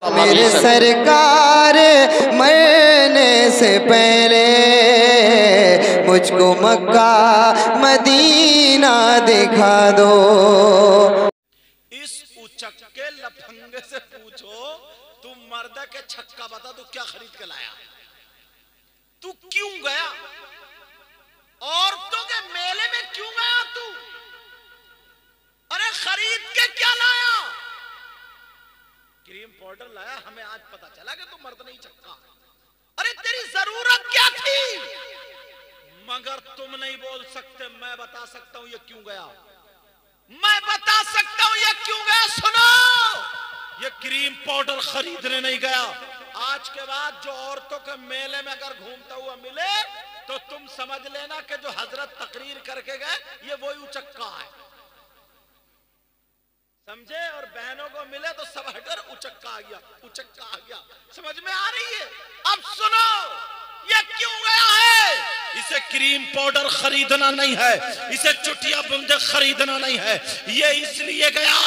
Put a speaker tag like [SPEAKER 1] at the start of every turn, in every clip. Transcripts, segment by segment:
[SPEAKER 1] मेरे सरकार मरने से पहले मुझको मक्का मदीना दिखा दो।
[SPEAKER 2] इस उचक्के लफंगे से पूछो, तू मर्द के छक्का बता, तू क्या खरीद के लाया? तू क्यों गया? औरतों के मेले में क्यों गया तू? अरे खरीद के क्या लाया? क्रीम पाउडर लाया, हमें आज पता चला कि तू मर्द नहीं छक्का। अरे तेरी जरूरत क्या थी? मगर तुम नहीं बोल सकते, मैं बता सकता हूं ये क्यों गया। मैं बता सकता हूं ये क्यों गया। सुनो, ये क्रीम पाउडर खरीदने नहीं गया। आज के बाद जो औरतों के मेले में अगर घूमता हुआ मिले तो तुम समझ लेना कि जो हजरत तकरीर करके गए ये वही उचक्का है, समझे? और बहनों को मिले तो सब हटकर उचक्का आ गया, उचक्का आ गया। समझ में आ रही है? अब सुनो, ये क्यों गया है? इसे क्रीम पाउडर खरीदना नहीं है, इसे चुटिया बुंदे खरीदना नहीं है। ये इसलिए गया,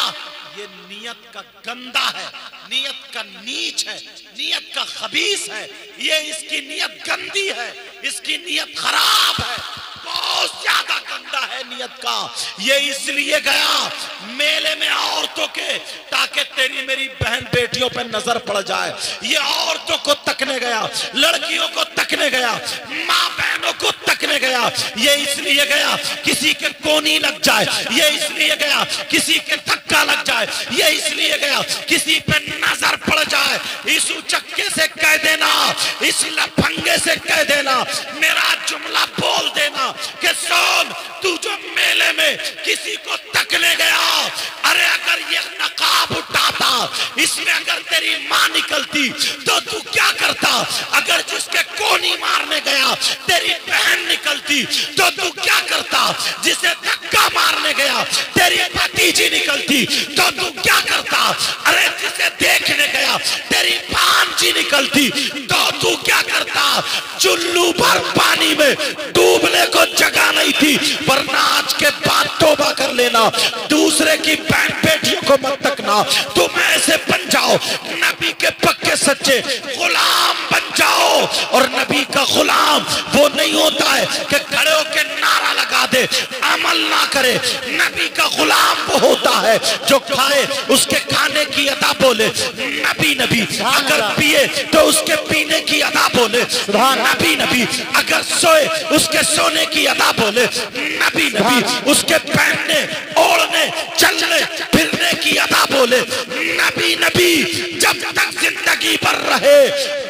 [SPEAKER 2] ये नियत का गंदा है, नियत का नीच है, नियत का खबीस है। ये इसकी नियत गंदी है, इसकी नियत खराब है, बहुत ज्यादा गंदा है नियत का। ये इसलिए गया मेले में औरतों के, ताकि तेरी मेरी बहन बेटियों पर नजर पड़ जाए। ये औरतों को तकने गया, लड़कियों को तकने गया, माँ बहनों को तकने गया। ये इसलिए गया किसी के कोनी लग जाए, ये इसलिए गया किसी के धक्का लग जाए, ये इसलिए गया किसी पे नजर पड़ जाए। इस उचक्के से कह देना, इस लफंगे से कह देना, मेरा जुमला बोल देना कि सुन, तू जो मेले में किसी को तकने गया, अरे अगर ये नकाब उठाता, इसमें अगर तेरी माँ निकलती तो तू क्या करता? अगर जिसके कोनी मारने गया तेरी बहन निकलती तो तू क्या करता? जिसे धक्का मारने गया तेरी भतीजी निकलती तो तू क्या करता? अरे जिसे देखने गया तेरी भांजी निकलती तो तू क्या करता? चुल्लू भर पानी में डूबने को जगह नहीं थी, वरना आज के बाद तौबा कर लेना, दूसरे की बहन बेटियों को मत तकना। तुम ऐसे बन जाओ, नबी के पक्के सच्चे गुलाम बन जाओ। और नबी का गुलाम वो नहीं होता है कि खड़े होकर नारा लगा दे, अमल ना करे। नबी का गुलाम वो होता है जो खाए उसके खाने की अदा बोले, नबी नबी। अगर पिए तो उसके पीने की अदा बोले, नबी नबी। अगर सोए उसके सोने की अदा बोले, नबी नबी। उसके पहनने ओढ़ने चलने फिरने की अदा बोले, नबी नबी। जब तक जिंदगी भर रहे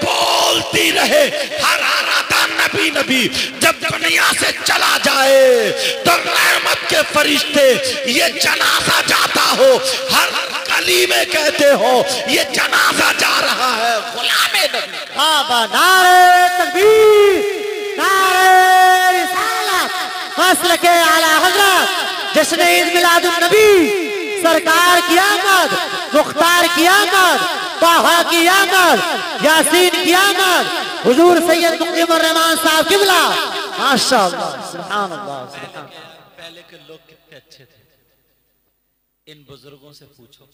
[SPEAKER 2] बोलती रहे हर आता नबी नबी। जब दुनिया से चला जाए तो रहमत के फरिश्ते ये जनाजा जाता हो, हर गली में कहते हो ये जनाजा जा रहा है गुलामे नबी।
[SPEAKER 3] नारे तकबीर, नारे रिसालत, मसलके आला हज़रत, जश्न ईद मिलादुन नबी, सरकार की आमद, मुख्तार की आमद, ताहा की आमद, यासीन की आमद, हुजूर सैयद मुक़िमुर रहमान साहब किबला। माशाअल्लाह, सुभान अल्लाह।
[SPEAKER 2] पहले के लोग कितने अच्छे थे, इन बुजुर्गों से पूछो।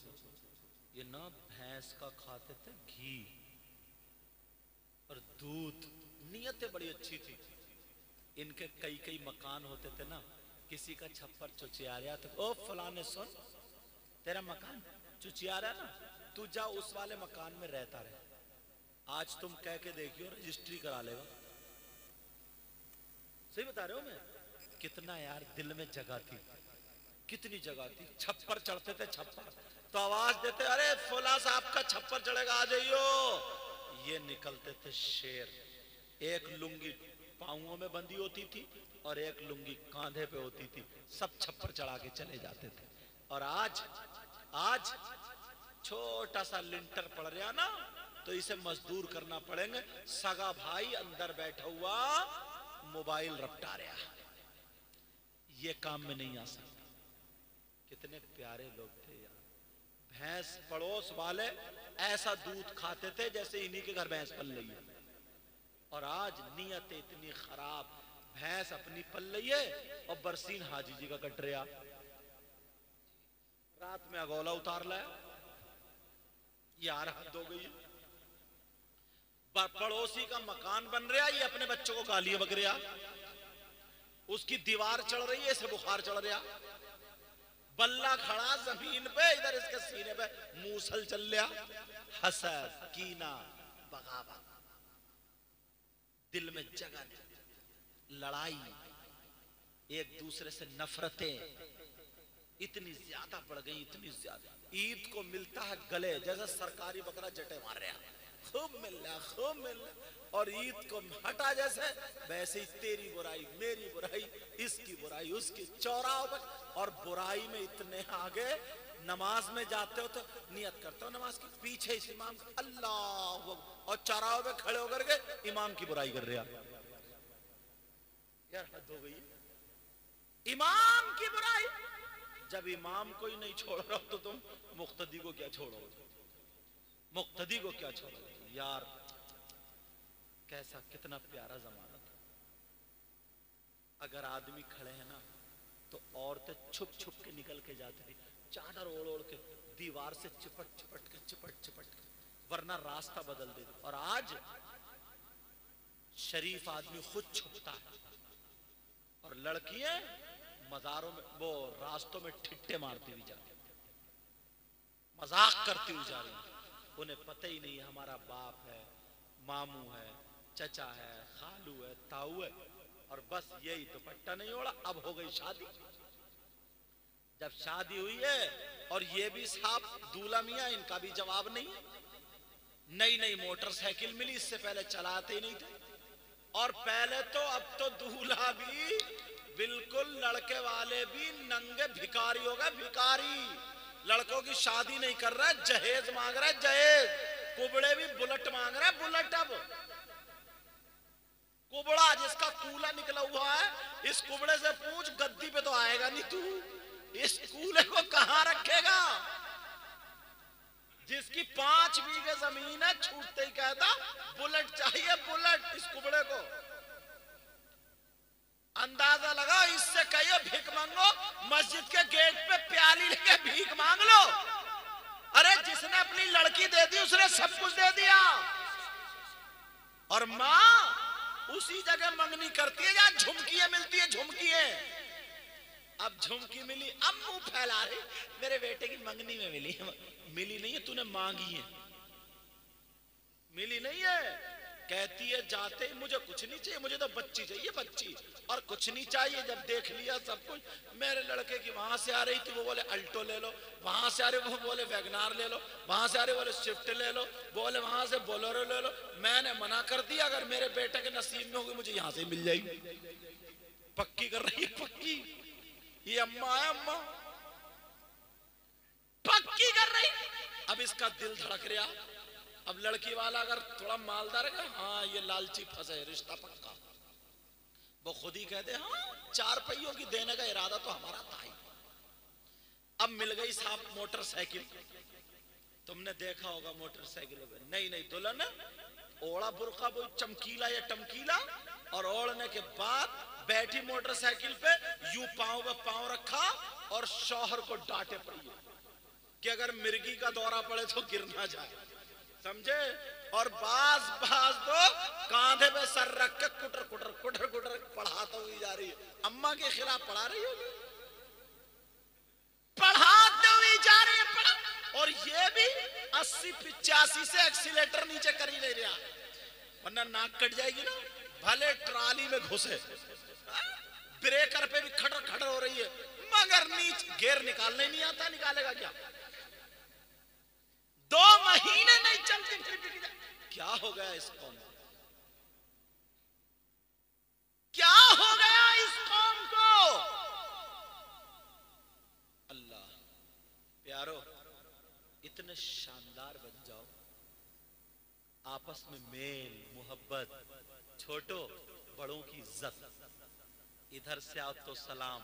[SPEAKER 2] ये ना भैंस का खाते थे घी और दूध, नियतें बड़ी अच्छी थी। इनके कई कई मकान होते थे ना, किसी का छप्पर चुचियारिया तो ओ फलाने सुन, तेरा मकान चुचियारा ना, तू जा उस वाले मकान में रहता रहे। आज तुम कह के देखियो रजिस्ट्री करा लेगा। सही बता रहे हो मैं? कितना यार दिल में जगह थी, कितनी जगह थी। छप्पर चढ़ते थे, छप्पर तो आवाज देते, अरे फुला साहब का छप्पर चढ़ेगा, आ जाइयो। ये निकलते थे शेर। एक लुंगी पांवों में बंधी होती थी और एक लुंगी कांधे पे होती थी, सब छप्पर चढ़ा के चले जाते थे। और आज छोटा सा लिंटर पड़ रहा ना तो इसे मजदूर करना पड़ेंगे। सगा भाई अंदर बैठा हुआ मोबाइल रपटा रहा, ये काम में नहीं आ सकता। कितने प्यारे लोग थे यार। भैंस पड़ोस वाले ऐसा दूध खाते थे जैसे इन्हीं के घर भैंस पल रही है। और आज नियत इतनी खराब, भैंस अपनी पल रही है और बरसीन हाजी जी का कट रहा। रात में अगोला उतार लाया, यार हद हो गई। पड़ोसी का मकान बन रहा, ये अपने बच्चों को गालियां बक रहा, उसकी दीवार चढ़ रही है, इसे बुखार चढ़ रहा, बल्ला खड़ा जमीन पे, इधर इसके सीने पे मूसल चल रहा। हसद, कीना, बगावत, दिल में जगन, लड़ाई, एक दूसरे से नफरतें इतनी ज्यादा बढ़ गई, इतनी ज्यादा। ईद को मिलता है गले, जैसे सरकारी बकरा जटे मार रहा, खूब मिल रहा, खूब मिल रहा। और ईद को हटा जैसे, वैसे ही तेरी बुराई, मेरी बुराई, इसकी बुराई, उसकी, चौराहों पर। और बुराई में इतने आगे, नमाज में जाते हो तो नियत करते हो नमाज की, पीछे इस इमाम का अल्लाह, और चौराहों पे खड़े होकर के इमाम की बुराई कर रहा। यार हद हो गई, इमाम की बुराई। जब इमाम को ही नहीं छोड़ रहा तो तुम मुक्तदी को क्या छोड़ोगे? मुक्तदी को क्या छोड़ोगे? यार कैसा, कितना प्यारा जमाना था। अगर आदमी खड़े हैं ना तो औरतें छुप छुप के निकल के जाती थी, चादर ओढ़ ओढ़ के, दीवार से चिपट चिपट के, वरना रास्ता बदल देती। और आज शरीफ आदमी खुद छुपता है, और लड़कियां मजारों में, वो रास्तों में ठिट्ठे मारती हुई जा रही, मजाक करती हुई जा रही। उन्हें पता ही नहीं है हमारा बाप है, मामू है, चचा है, खालू है, ताऊ है, और बस यही दुपट्टा नहीं ओढ़ा। अब हो गई शादी। जब शादी हुई है और ये भी साहब दूल्हा मियां, इनका भी जवाब नहीं है। नई नई मोटरसाइकिल मिली, इससे पहले चलाते ही नहीं थे। और पहले तो, अब तो दूल्हा भी बिल्कुल, लड़के वाले भी नंगे भिखारी हो गए, भिखारी। लड़कों की शादी नहीं कर रहा है, जहेज मांग रहा है, जहेज। कुबड़े भी बुलेट मांग रहा है, बुलेट। अब कुबड़ा जिसका कूला निकला हुआ है, इस कुबड़े से पूछ, गद्दी पे तो आएगा नहीं तू, इस कूले को कहां रखेगा? जिसकी 5 बीघे जमीन है, छूटते ही कहता बुलेट चाहिए, बुलेट। इस कुबड़े को अंदाजा लगा, इससे कहिए भीख मांगो, मस्जिद के गेट पे प्याली लेके भीख मांग लो। अरे जिसने अपनी लड़की दे दी, उसने सब कुछ दे दिया। और मां उसी जगह मंगनी करती है जहां झुमकियां मिलती है, झुमकियां। अब झुमकी मिली, अब मुंह फैला रही, मेरे बेटे की मंगनी में मिली। मिली नहीं है, तूने मांगी है, मिली नहीं है। कहती है जाते ही, मुझे कुछ नहीं चाहिए, मुझे तो बच्ची चाहिए, बच्ची, और कुछ नहीं चाहिए। जब देख लिया सब कुछ, मेरे लड़के की वहां से आ रही थी, वो बोले अल्टो ले लो, वहां से आ रहे वो बोले वैगनार ले लो, वहां से आ रहे बोले स्विफ्ट ले लो, बोले वहां से बोलेरो ले लो। मैंने मना कर दिया, अगर मेरे बेटे के नसीब में होगी मुझे यहां से मिल जाएगी। पक्की कर रही है, पक्की। ये अम्मा है, अम्मा पक्की कर रही। अब इसका दिल धड़क रहा। अब लड़की वाला अगर थोड़ा मालदार है, हाँ ये लालची फंसे, रिश्ता पक्का। वो खुद ही कहते, हाँ 4 पहियों की देने का इरादा तो हमारा था ही। अब मिल गई साहब मोटरसाइकिल। तुमने देखा होगा मोटरसाइकिलों पे नई नई दुल्हन, ओढ़ा बुर्का, वो चमकीला या टमकीला, और ओढ़ने के बाद बैठी मोटरसाइकिल पे, यूं पांव में पांव रखा, और शौहर को डांटे पड़ी कि अगर मिर्गी का दौरा पड़े तो गिर ना जाए, समझे। और बाज तो कांधे पे सर रख के कुटर कुटर कुटर कुटर पढ़ाता हुई जा रही है। अम्मा के खिलाफ पढ़ा रही होगी, पढ़ाते हुई जा रही है, पढ़ा। और ये भी 80-85 से एक्सीलेटर नीचे कर ही नहीं रहा, वरना नाक कट जाएगी ना। भले ट्राली में घुसे, ब्रेकर पे भी खटर खटर हो रही है, मगर नीचे गेयर निकालने नहीं आता, निकालेगा क्या? 2 महीने नहीं चलती, फिर क्या हो गया इस कौम को? क्या हो गया इस कौम को? अल्लाह प्यारो, इतने शानदार बन जाओ, आपस में मेल मोहब्बत, छोटो बड़ों की इज्जत। इधर से आओ तो सलाम,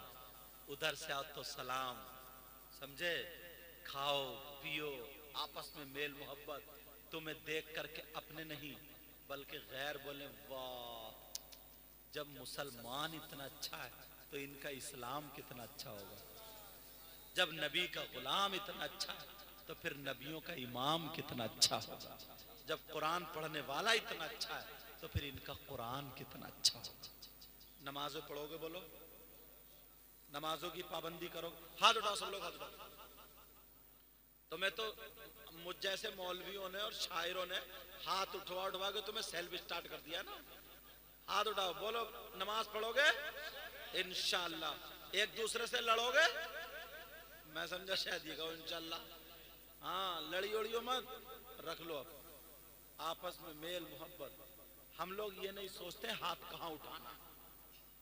[SPEAKER 2] उधर से आओ तो सलाम, समझे। खाओ पियो, आपस में मेल मोहब्बत। तुम्हें देख करके अपने नहीं बल्कि गैर बोले, वाह जब मुसलमान इतना अच्छा है तो इनका इस्लाम कितना अच्छा होगा। जब नबी का गुलाम इतना अच्छा है तो फिर नबियों का इमाम कितना अच्छा होगा। जब कुरान पढ़ने वाला इतना अच्छा है तो फिर इनका कुरान कितना अच्छा होगा। नमाजें पढ़ोगे, बोलो नमाजों की पाबंदी करोगे? हाथ उठाओ सब लोग, हाथ उठाओ। तो मैं तो मुझ जैसे मौलवियों ने और शायरों ने हाथ उठवा उठवा के तुम्हें सेल्फ स्टार्ट कर दिया ना। हाथ उठाओ, बोलो नमाज पढ़ोगे इंशाअल्लाह। एक दूसरे से लड़ोगे? मैं समझा शायद ये कहो इंशाअल्लाह। हाँ, लड़ी उड़ियो मत, रख लो अब आपस में मेल मोहब्बत। हम लोग ये नहीं सोचते हाथ कहाँ उठाना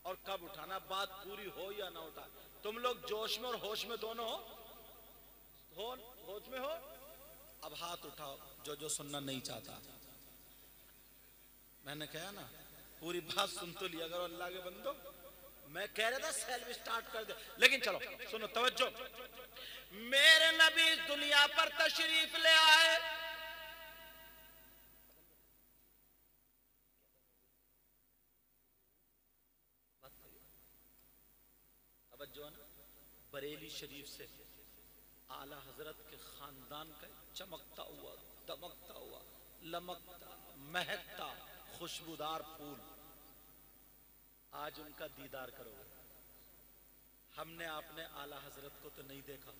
[SPEAKER 2] और कब उठाना, बात पूरी हो या ना उठा। तुम लोग जोश में और होश में दोनों हो, होश में हो। अब हाथ उठाओ जो जो सुनना नहीं चाहता। मैंने कहा ना, पूरी बात सुन तो लिया करो अल्लाह के बंदो। मैं कह रहा था सेल्फ स्टार्ट कर दे, लेकिन चलो सुनो, तवज्जो। मेरे नबी इस दुनिया पर तशरीफ ले आए। तवज्जो ना, बरेली शरीफ से आला हजरत के खानदान का चमकता हुआ, दमकता हुआ, लमकता, महकता, खुशबूदार फूल, आज उनका दीदार करोगे। हमने आपने आला हजरत को तो नहीं देखा,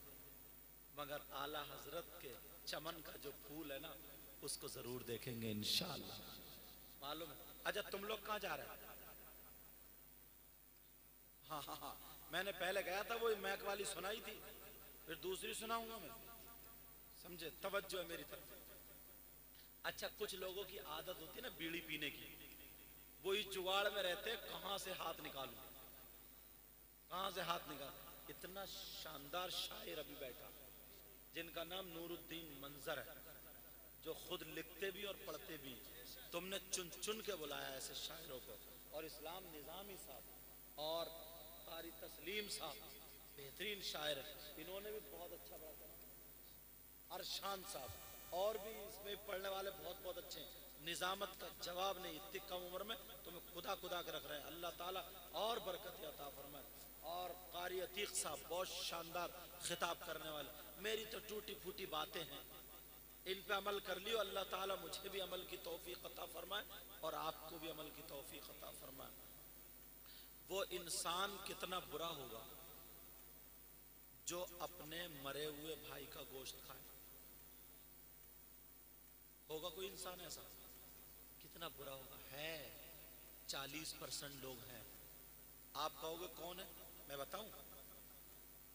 [SPEAKER 2] मगर आला हजरत के चमन का जो फूल है ना, उसको जरूर देखेंगे इंशाअल्लाह। मालूम है? अच्छा, तुम लोग कहाँ जा रहे हैं? हाँ हाँ हाँ, मैंने पहले गया था, वो मैक वाली सुनाई थी, फिर दूसरी सुनाऊंगा मैं, समझे? तवज्जो है मेरी तरफ। अच्छा, कुछ लोगों की आदत होती है ना बीड़ी पीने की, वो इस जुगाड़ में रहते कहां से हाथ निकालूं, कहां से हाथ निकाल। इतना शानदार शायर अभी बैठा, जिनका नाम नूरुद्दीन मंजर है, जो खुद लिखते भी और पढ़ते भी। तुमने चुन चुन के बुलाया ऐसे शायरों को। और इस्लाम निजामी साहब और कारी तस्लीम साहब बेहतरीन शायर है, इन्होंने भी बहुत अच्छा पढ़ा। अरशान साहब और भी इसमें पढ़ने वाले बहुत बहुत अच्छे हैं। निजामत का जवाब नहीं, इतनी कम उम्र में तुम्हें खुदा खुदा के रख रहे हैं। अल्लाह ताला और बरकत अता फरमाए। और कारी अतीक साहब बहुत शानदार खिताब करने वाले। मेरी तो टूटी फूटी बातें हैं, इन पे अमल कर लियो। अल्लाह ताला मुझे भी अमल की तौफीक अता फरमाए और आपको भी अमल की तौफीक अता फरमाए। वो इंसान कितना बुरा होगा जो अपने मरे हुए भाई का गोश्त खाए। होगा कोई इंसान ऐसा? कितना बुरा होगा। है 40% लोग हैं। आप कहोगे कौन है? मैं बताऊं,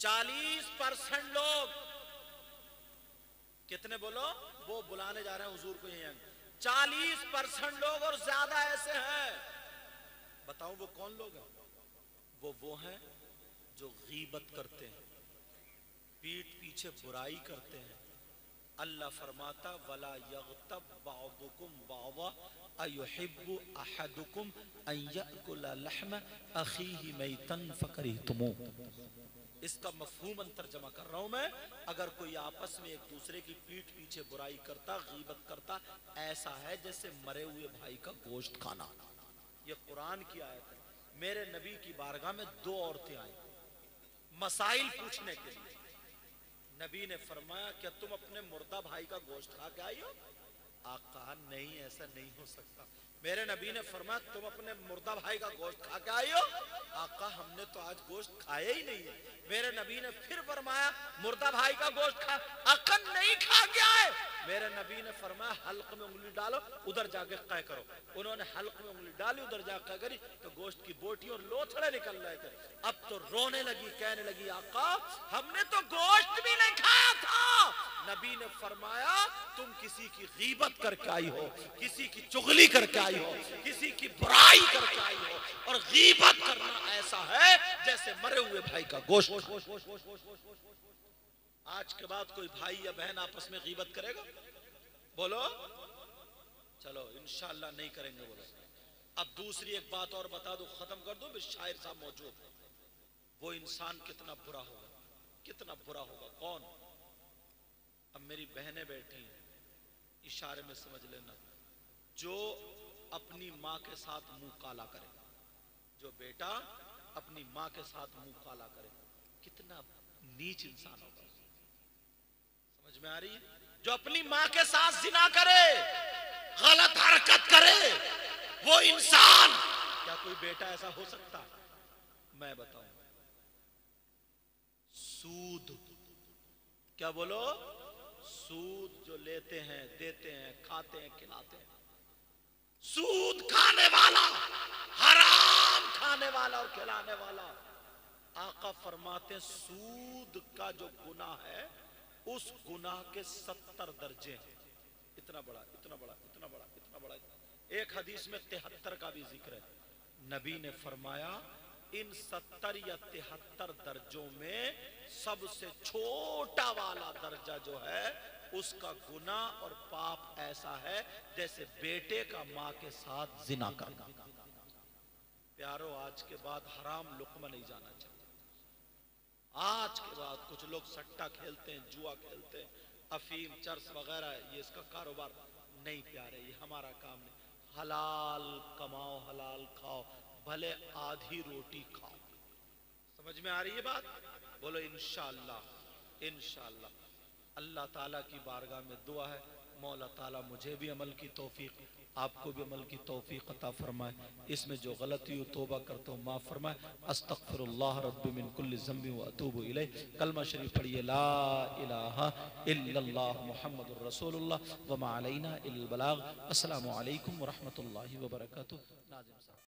[SPEAKER 2] 40% लोग। कितने बोलो? वो बुलाने जा रहे हैं हुजूर को यहीं। 40% लोग और ज्यादा ऐसे हैं। बताओ वो कौन लोग हैं? वो हैं जो गीबत करते हैं, पीठ पीछे बुराई करते हैं। अल्लाह फरमाता वला यग़तब बअदुकुम बअदा अयुहिब्बु अहदुकुम अन याकुला लहम अखीहि मैतन फकरिहतुमू। इसका मफहूमन तर्जमा कर रहा हूं मैं। अगर कोई आपस में एक दूसरे की पीठ पीछे बुराई करता, गीबत करता, ऐसा है जैसे मरे हुए भाई का गोश्त खाना। ये कुरान की आयत है। मेरे नबी की बारगाह में 2 औरतें आई मसाइल पूछने के लिए। नबी ने फरमाया क्या तुम अपने मुर्दा भाई का गोश्त खा के आई हो? आका नहीं, ऐसा नहीं हो सकता। मेरे नबी ने फरमाया तुम अपने मुर्दा भाई का गोश्त खा के आई हो? आका हमने तो आज गोश्त खाया ही नहीं है। मेरे नबी ने फिर फरमाया मुर्दा भाई का गोश्त खा? आका नहीं खा गया है। मेरे नबी ने फरमाया हल्क में उंगली डालो, उधर जाके कै करो। उन्होंने हल्क में उंगली डाली, उधर जाकर कै करी तो गोश्त की बोटी और लोथड़े निकल रहे थे। अब तो रोने लगी, कहने लगी आका हमने तो गोश्त भी नहीं खाया था। नबी ने फरमाया तुम किसी की गीबत करके आई हो, किसी की चुगली करके आई हो, किसी की बुराई करके आई हो। और गीबत करना ऐसा है जैसे मरे हुए भाई का गोश्त। आज के बाद कोई भाई या बहन आपस में गीबत करेगा? बोलो चलो इंशाअल्लाह नहीं करेंगे। बोलो। अब दूसरी एक बात और बता दो, खत्म कर दो। शायर साहब मौजूद। वो इंसान कितना बुरा होगा, कितना बुरा होगा। कौन? अब मेरी बहनें बैठी हैं, इशारे में समझ लेना। जो अपनी माँ के साथ मुंह काला करे, जो बेटा अपनी माँ के साथ मुंह काला करे, कितना नीच इंसान होगा। समझ में आ रही है? जो अपनी माँ के साथ जिना करे, गलत हरकत करे, वो इंसान, क्या कोई बेटा ऐसा हो सकता? मैं बताऊं, सूद, क्या बोलो, सूद जो लेते हैं, देते हैं, खाते हैं, खिलाते हैं, सूद खाने वाला, हराम खाने वाला और खिलाने वाला, आका फरमाते हैं सूद का जो गुनाह है उस गुनाह के 70 दर्जे हैं। इतना बड़ा, इतना बड़ा, इतना बड़ा, इतना बड़ा। एक हदीस में 73 का भी जिक्र है। नबी ने फरमाया इन 70 या 73 दर्जों में सबसे छोटा वाला दर्जा जो है उसका गुनाह और पाप ऐसा है जैसे बेटे का मां के साथ जिना करना। प्यारो, आज के बाद हराम लुक्मा नहीं जाना चाहिए। आज के बाद कुछ लोग सट्टा खेलते हैं, जुआ खेलते हैं, अफीम, चरस वगैरह, ये इसका कारोबार नहीं प्यारे, ये हमारा काम नहीं। हलाल कमाओ, हलाल खाओ, भले आधी रोटी खाओ। समझ में आ रही है बात? बोलो इंशाअल्लाह। इंशाअल्लाह अल्लाह ताला की बारगाह में दुआ है, मौला ताला मुझे भी अमल की तौफीक, आपको भी अमल की तौफीक अता फरमाए। इसमें जो गलती हो तौबा करता हूँ माफ़ फरमाए। अस्तगफिरुल्लाह रब्बी मिन कुल्लि ज़ंबि व अतूबु इलैह। कलमा शरीफ पढ़िए, ला इलाहा इल्लल्लाह मुहम्मदुर रसूलुल्लाह व मा अलैना इल्लल बलाग। अस्सलामु अलैकुम व रहमतुल्लाहि व बरकातुहू। नाज़िम साहब।